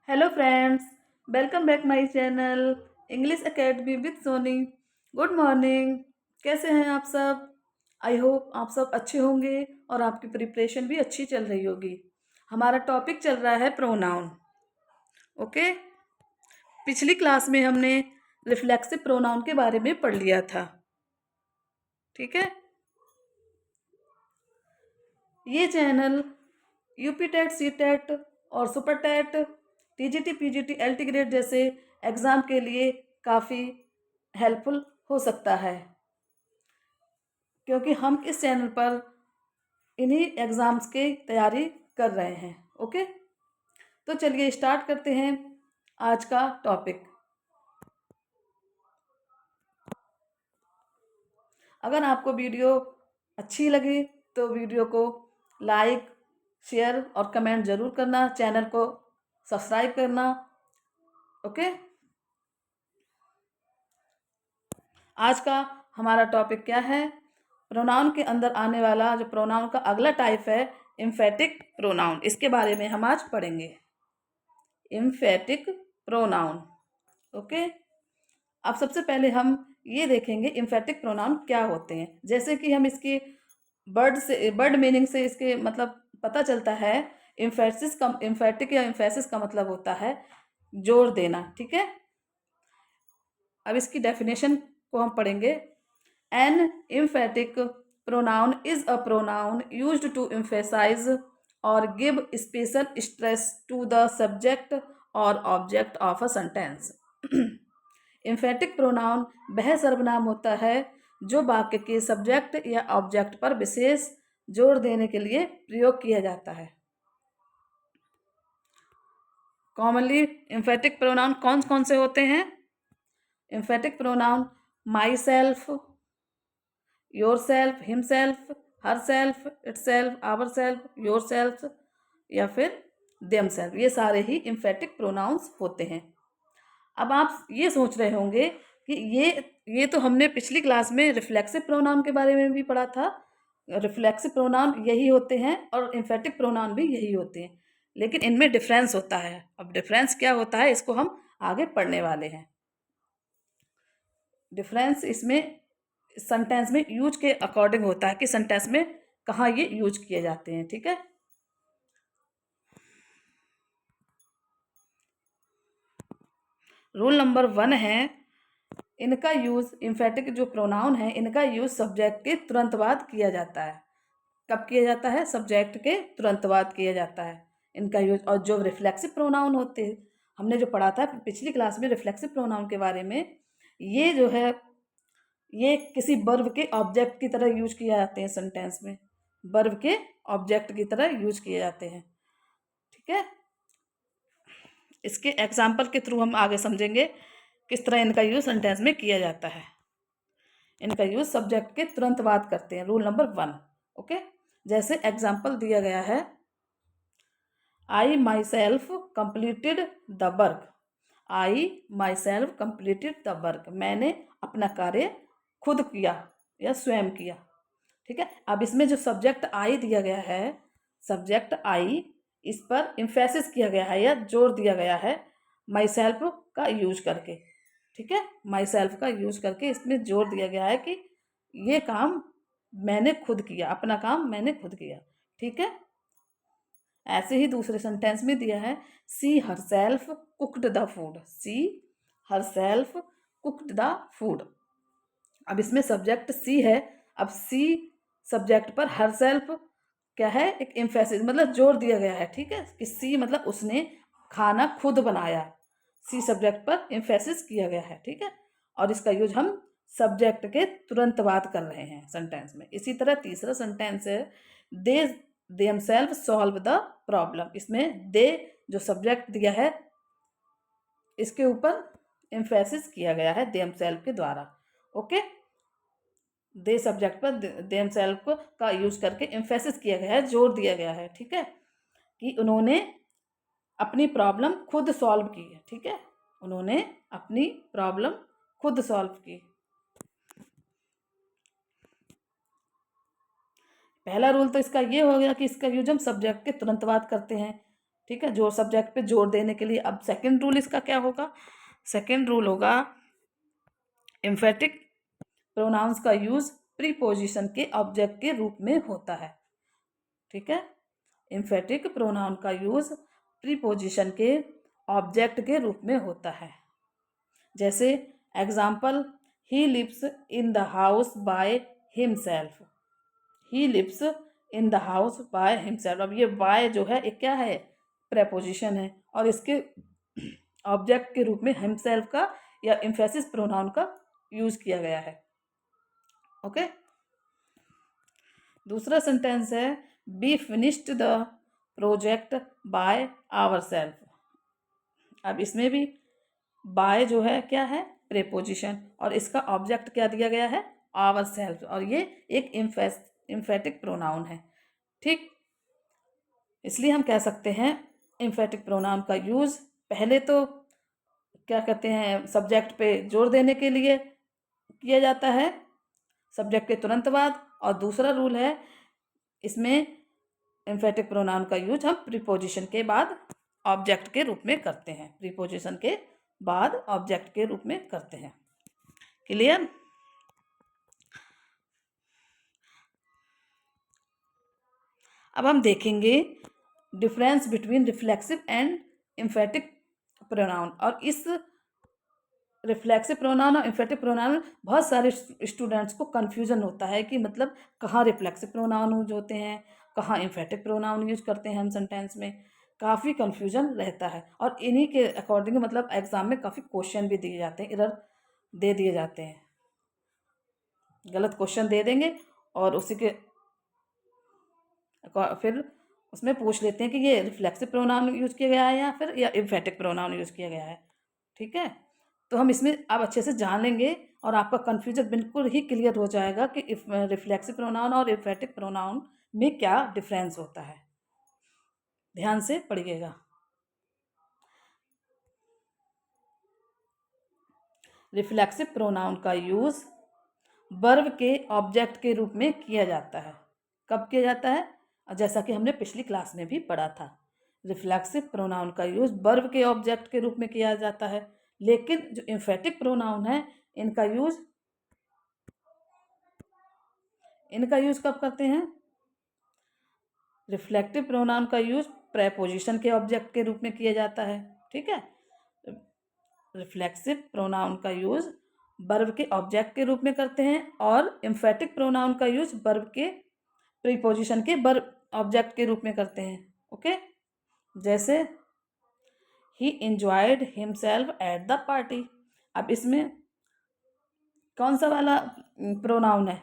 Hello friends, welcome back my channel English academy with Sony. Good morning. कैसे हैं आप सब? आई होप आप सब अच्छे होंगे और आपकी प्रिपरेशन भी अच्छी चल रही होगी। हमारा टॉपिक चल रहा है प्रोनाउन। ओके, पिछली क्लास में हमने रिफ्लेक्सिव प्रोनाउन के बारे में पढ़ लिया था। ठीक है, ये channel UP TET, C TET और super TET, TGT, PGT, LT grade जैसे एग्ज़ाम के लिए काफ़ी हेल्पफुल हो सकता है, क्योंकि हम इस चैनल पर इन्हीं एग्ज़ाम्स की तैयारी कर रहे हैं। ओके, तो चलिए स्टार्ट करते हैं आज का टॉपिक। अगर आपको वीडियो अच्छी लगी तो वीडियो को लाइक, शेयर और कमेंट ज़रूर करना, चैनल को सब्सक्राइब करना। ओके, आज का हमारा टॉपिक क्या है? प्रोनाउन के अंदर आने वाला जो प्रोनाउन का अगला टाइप है एम्फेटिक प्रोनाउन, इसके बारे में हम आज पढ़ेंगे। Emphatic pronoun. ओके, अब सबसे पहले हम ये देखेंगे एम्फेटिक प्रोनाउन क्या होते हैं। जैसे कि हम इसके वर्ड मीनिंग से इसके मतलब पता चलता है। एम्फेटिक या एम्फेसिस का मतलब होता है जोर देना। ठीक है, अब इसकी डेफिनेशन को हम पढ़ेंगे। An emphatic pronoun is a pronoun used to emphasise or give special stress to the subject or object of a sentence. Emphatic pronoun वह सर्वनाम होता है जो वाक्य के सब्जेक्ट या ऑब्जेक्ट पर विशेष जोर देने के लिए प्रयोग किया जाता है। कॉमनली एम्फेटिक प्रोनाउन कौन कौन से होते हैं? Emphatic pronoun myself, yourself, himself, herself, itself, ourself, yourself या फिर देम सेल्फ, ये सारे ही एम्फेटिक प्रोनाउंस होते हैं। अब आप ये सोच रहे होंगे कि ये तो हमने पिछली क्लास में रिफ्लेक्सिव प्रोनाउन के बारे में भी पढ़ा था। रिफ्लेक्सिव प्रोनाउन यही होते हैं और एम्फेटिक प्रोनाउन भी यही होते हैं, लेकिन इनमें डिफरेंस होता है। अब डिफरेंस क्या होता है इसको हम आगे पढ़ने वाले हैं। डिफरेंस इसमें सेंटेंस में यूज के अकॉर्डिंग होता है कि सेंटेंस में कहाँ ये यूज किए जाते हैं। ठीक है, रूल नंबर 1 है इनका यूज, एम्फेटिक जो प्रोनाउन है इनका यूज सब्जेक्ट के तुरंत बाद किया जाता है। कब किया जाता है? सब्जेक्ट के तुरंत बाद किया जाता है इनका यूज। और जो रिफ्लेक्सिव प्रोनाउन होते हैं, हमने जो पढ़ा था पिछली क्लास में रिफ्लेक्सिव प्रोनाउन के बारे में, ये जो है ये किसी वर्ब के ऑब्जेक्ट की तरह यूज किए जाते हैं सेंटेंस में। वर्ब के ऑब्जेक्ट की तरह यूज किए जाते हैं। ठीक है, इसके एग्जाम्पल के थ्रू हम आगे समझेंगे किस तरह इनका यूज सेंटेंस में किया जाता है। इनका यूज सब्जेक्ट के तुरंत बाद करते हैं। Rule number 1। ओके, जैसे एग्जाम्पल दिया गया है, I myself completed the work. I myself completed the work, मैंने अपना कार्य खुद किया या स्वयं किया। ठीक है, अब इसमें जो सब्जेक्ट आई दिया गया है, सब्जेक्ट आई, इस पर इम्फेसिस किया गया है या जोर दिया गया है माई सेल्फ का यूज करके। ठीक है, माई सेल्फ का यूज करके इसमें जोर दिया गया है कि ये काम मैंने खुद किया, अपना काम मैंने खुद किया। ठीक है, ऐसे ही दूसरे सेंटेंस में दिया है, she herself cooked the food. She herself cooked the food. अब इसमें सब्जेक्ट सी है। अब सी सब्जेक्ट पर हर सेल्फ क्या है? एक एम्फेसिस मतलब जोर दिया गया है। ठीक है, कि सी मतलब उसने खाना खुद बनाया। सी सब्जेक्ट पर एम्फेसिस किया गया है। ठीक है, और इसका यूज हम सब्जेक्ट के तुरंत बाद कर रहे हैं सेंटेंस में। इसी तरह तीसरा सेंटेंस है, they themselves solve the problem. इसमें दे जो सब्जेक्ट दिया है इसके ऊपर एम्फेसिस किया गया है देमसेल्फ के द्वारा। ओके, दे सब्जेक्ट पर देमसेल्फ का यूज करके एम्फेसिस किया गया है, जोर दिया गया है। ठीक है, कि उन्होंने अपनी प्रॉब्लम खुद सॉल्व की है। ठीक है, उन्होंने अपनी प्रॉब्लम खुद सॉल्व की। पहला रूल तो इसका ये हो गया कि इसका यूज हम सब्जेक्ट के तुरंत बाद करते हैं। ठीक है, जो सब्जेक्ट पे जोर देने के लिए। अब सेकंड रूल इसका क्या होगा? सेकंड रूल होगा एम्फेटिक प्रोनाउंस का यूज प्रीपोजिशन के ऑब्जेक्ट के रूप में होता है। ठीक है, एम्फेटिक प्रोनाउन का यूज प्रीपोजिशन के ऑब्जेक्ट के रूप में होता है। जैसे example, he lives in the house by himself. He lives in the house by himself. अब ये बाय जो है, एक क्या है? प्रेपोजिशन है, और इसके ऑब्जेक्ट के रूप में हिमसेल्फ का या एम्फेसिस प्रोनाउन का यूज किया गया है। ओके, दूसरा सेंटेंस है we finished the project by ourself. अब इसमें भी बाय जो है क्या है? प्रेपोजिशन, और इसका ऑब्जेक्ट क्या दिया गया है? आवर सेल्फ, और ये एक एम्फेटिक प्रोनाउन है। ठीक, इसलिए हम कह सकते हैं एम्फेटिक प्रोनाउन का यूज पहले तो क्या कहते हैं, सब्जेक्ट पे जोर देने के लिए किया जाता है, सब्जेक्ट के तुरंत बाद। और दूसरा रूल है इसमें एम्फेटिक प्रोनाउन का यूज हम प्रीपोजिशन के बाद ऑब्जेक्ट के रूप में करते हैं। प्रीपोजिशन के बाद ऑब्जेक्ट के रूप में करते हैं। क्लियर? अब हम देखेंगे difference between reflexive and emphatic pronoun. और इस रिफ्लेक्सिव प्रोनाउन और एम्फेटिक प्रोनाउन बहुत सारे स्टूडेंट्स को कन्फ्यूजन होता है कि मतलब कहाँ रिफ्लेक्सिव प्रोनाउन यूज होते हैं, कहाँ एम्फेटिक प्रोनाउन यूज करते हैं हम सेंटेंस में। काफ़ी कन्फ्यूजन रहता है, और इन्हीं के अकॉर्डिंग मतलब एग्जाम में काफ़ी क्वेश्चन भी दिए जाते हैं, एरर दे दिए जाते हैं, गलत क्वेश्चन दे देंगे और उसी के फिर उसमें पूछ लेते हैं कि ये रिफ्लेक्सिव प्रोनाउन यूज किया गया है या फिर या एम्फेटिक प्रोनाउन यूज किया गया है। ठीक है, तो हम इसमें अब अच्छे से जान लेंगे और आपका कन्फ्यूजन बिल्कुल ही क्लियर हो जाएगा कि रिफ्लेक्सिव प्रोनाउन और एम्फेटिक प्रोनाउन में क्या डिफरेंस होता है। ध्यान से पढ़िएगा। रिफ्लेक्सिव प्रोनाउन का यूज वर्ब के ऑब्जेक्ट के रूप में किया जाता है। कब किया जाता है? जैसा कि हमने पिछली क्लास में भी पढ़ा था, रिफ्लेक्सिव प्रोनाउन का यूज वर्ब के ऑब्जेक्ट के रूप में किया जाता है। लेकिन जो एम्फेटिक प्रोनाउन है इनका यूज कब करते हैं? रिफ्लेक्टिव प्रोनाउन का यूज प्रेपोजिशन के ऑब्जेक्ट के रूप में किया जाता है। ठीक है, रिफ्लेक्सिव प्रोनाउन का यूज वर्ब के ऑब्जेक्ट के रूप में करते हैं, और एम्फेटिक प्रोनाउन का यूज वर्ब के प्रीपोजिशन के वर्ब ऑब्जेक्ट के रूप में करते हैं। ओके, जैसे ही enjoyed himself at the party. अब इसमें कौन सा वाला प्रोनाउन है?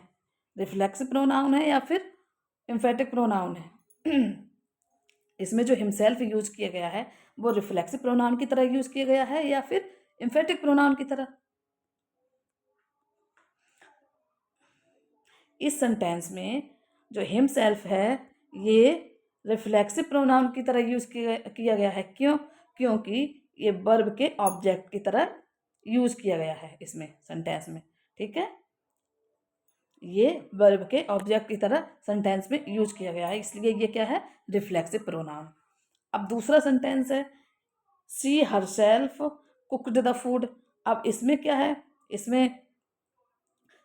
रिफ्लेक्सिव प्रोनाउन है या फिर एम्फेटिक प्रोनाउन है? इसमें जो हिमसेल्फ यूज किया गया है वो रिफ्लेक्सिव प्रोनाउन की तरह यूज किया गया है या फिर एम्फेटिक प्रोनाउन की तरह? इस सेंटेंस में जो हिमसेल्फ है ये रिफ्लेक्सिव प्रोनाउन की तरह यूज किया गया है। क्यों? क्योंकि ये वर्ब के ऑब्जेक्ट की तरह यूज किया गया है इसमें सेंटेंस में। ठीक है, ये वर्ब के ऑब्जेक्ट की तरह सेंटेंस में यूज किया गया है, इसलिए ये क्या है? Reflexive pronoun. अब दूसरा सेंटेंस है she herself cooked the food. अब इसमें क्या है? इसमें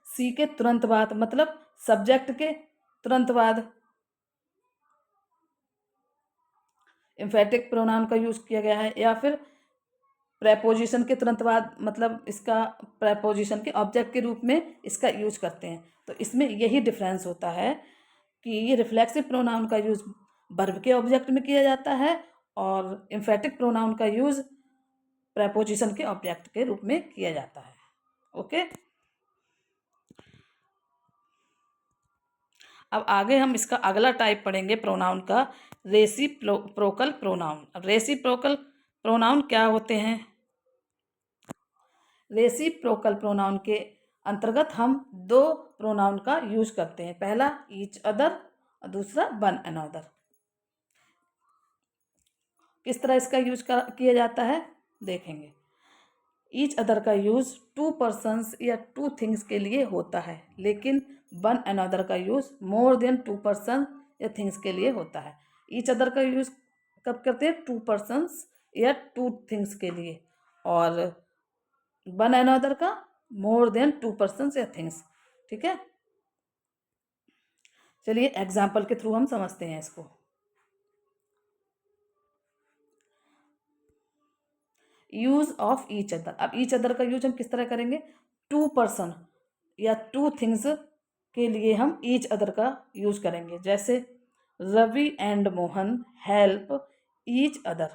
सी के तुरंत बाद मतलब सब्जेक्ट के तुरंत बाद एम्फेटिक प्रोनाउन का यूज किया गया है, या फिर प्रेपोजिशन के तुरंत बाद मतलब इसका प्रेपोजिशन के ऑब्जेक्ट के रूप में इसका यूज करते हैं। तो इसमें यही डिफरेंस होता है कि ये रिफ्लेक्सिव प्रोनाउन का यूज वर्ब के ऑब्जेक्ट में किया जाता है और एम्फेटिक प्रोनाउन का यूज प्रेपोजिशन के ऑब्जेक्ट के रूप में किया जाता है। ओके, अब आगे हम इसका अगला टाइप पढ़ेंगे प्रोनाउन का, रेसिप्रोकल प्रोनाउन। अब रेसिप्रोकल प्रोनाउन क्या होते हैं? रेसिप्रोकल प्रोनाउन के अंतर्गत हम दो प्रोनाउन का यूज करते हैं। पहला ईच अदर और दूसरा वन अनदर। किस तरह इसका यूज किया जाता है देखेंगे। ईच अदर का यूज टू पर्सन्स या टू थिंग्स के लिए होता है, लेकिन वन अनदर का use more than two person या थिंग्स के लिए होता है। ईच अदर का यूज कब करते हैं? 2 पर्सन्स या 2 थिंग्स के लिए, और वन अनदर का मोर देन 2 पर्सन्स या थिंग्स। ठीक है, चलिए एग्जाम्पल के थ्रू हम समझते हैं इसको। Use of each other. अब ईच अदर का यूज हम किस तरह करेंगे? 2 पर्सन या 2 थिंग्स के लिए हम ईच अदर का यूज करेंगे। जैसे Ravi and Mohan help each other.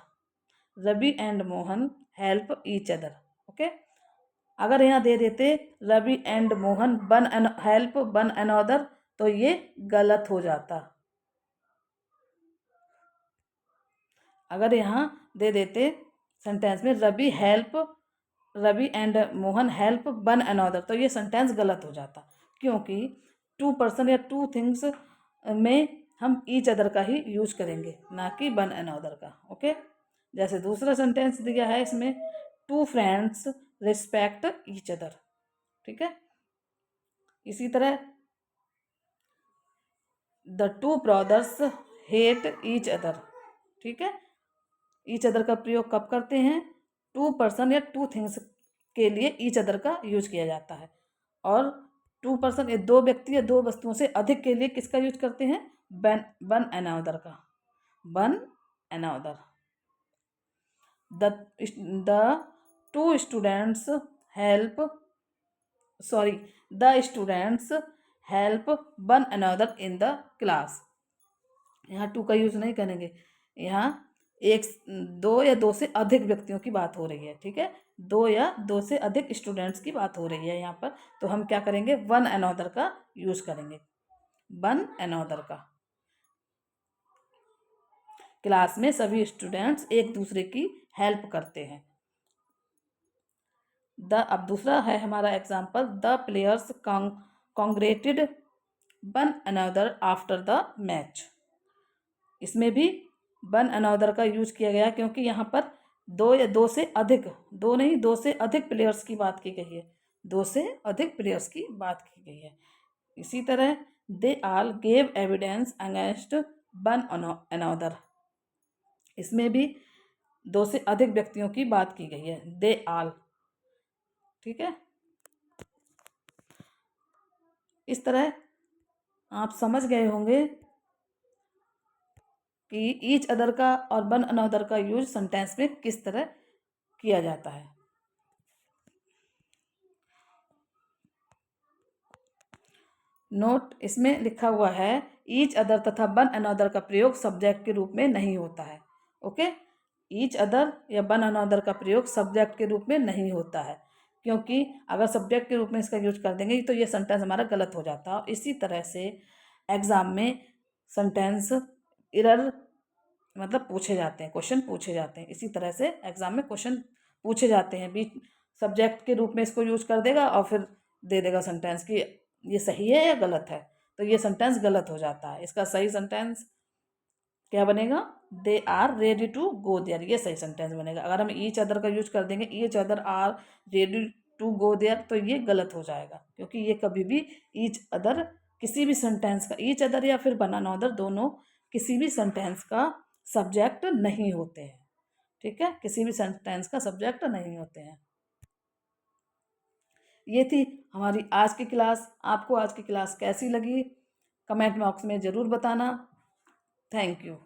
Ravi and Mohan help each other. Okay, अगर यहाँ दे देते Ravi and Mohan one an help one another, तो ये गलत हो जाता। अगर यहाँ दे देते सेंटेंस में Ravi and Mohan help one another, तो ये सेंटेंस गलत हो जाता, क्योंकि 2 पर्सन या 2 थिंग्स में हम ईच अदर का ही यूज करेंगे, ना कि वन अनदर का। ओके, जैसे दूसरा सेंटेंस दिया है इसमें, 2 फ्रेंड्स रिस्पेक्ट ईच अदर। ठीक है, इसी तरह the 2 brothers hate each other. ठीक है, ईच अदर का प्रयोग कब करते हैं? 2 पर्सन या 2 थिंग्स के लिए ईच अदर का यूज किया जाता है। और 2 पर्सन या 2 व्यक्ति या 2 वस्तुओं से अधिक के लिए किसका यूज करते हैं? वन अनदर का। One another. The 2 students help the students help one another in the class. यहाँ 2 का यूज नहीं करेंगे, यहाँ एक 2 या 2 से अधिक व्यक्तियों की बात हो रही है। ठीक है, 2 या 2 से अधिक स्टूडेंट्स की बात हो रही है यहाँ पर, तो हम क्या करेंगे? वन अनदर का यूज करेंगे। वन अनदर का। क्लास में सभी स्टूडेंट्स एक दूसरे की हेल्प करते हैं। अब दूसरा है हमारा example, the players congratulated one another after the match. इसमें भी वन अनदर का यूज किया गया, क्योंकि यहाँ पर 2 या 2 से अधिक, 2 नहीं 2 से अधिक प्लेयर्स की बात की गई है। 2 से अधिक प्लेयर्स की बात की गई है। इसी तरह they all gave evidence against one another. इसमें भी 2 से अधिक व्यक्तियों की बात की गई है, दे आल। ठीक है, इस तरह आप समझ गए होंगे कि ईच अदर का और वन अनदर का यूज सेंटेंस में किस तरह किया जाता है। नोट, इसमें लिखा हुआ है ईच अदर तथा वन अनदर का प्रयोग सब्जेक्ट के रूप में नहीं होता है। ओके, ईच अदर या वन अनदर का प्रयोग सब्जेक्ट के रूप में नहीं होता है, क्योंकि अगर सब्जेक्ट के रूप में इसका यूज कर देंगे तो ये सेंटेंस हमारा गलत हो जाता है। और इसी तरह से एग्जाम में सेंटेंस एरर मतलब पूछे जाते हैं, क्वेश्चन पूछे जाते हैं। इसी तरह से एग्जाम में क्वेश्चन पूछे जाते हैं, बीच सब्जेक्ट के रूप में इसको यूज कर देगा और फिर दे देगा सेंटेंस कि ये सही है या गलत है, तो ये सेंटेंस गलत हो जाता है। इसका सही सेंटेंस क्या बनेगा? They are ready to go there, ये सही सेंटेंस बनेगा। अगर हम ईच अदर का यूज कर देंगे, each other are ready to go there, तो ये गलत हो जाएगा, क्योंकि ये कभी भी ईच अदर किसी भी सेंटेंस का, ईच अदर या फिर वन अनदर, दोनों किसी भी सेंटेंस का सब्जेक्ट नहीं होते हैं। ठीक है, किसी भी सेंटेंस का सब्जेक्ट नहीं होते हैं। ये थी हमारी आज की क्लास। आपको आज की क्लास कैसी लगी कमेंट बॉक्स में ज़रूर बताना। Thank you.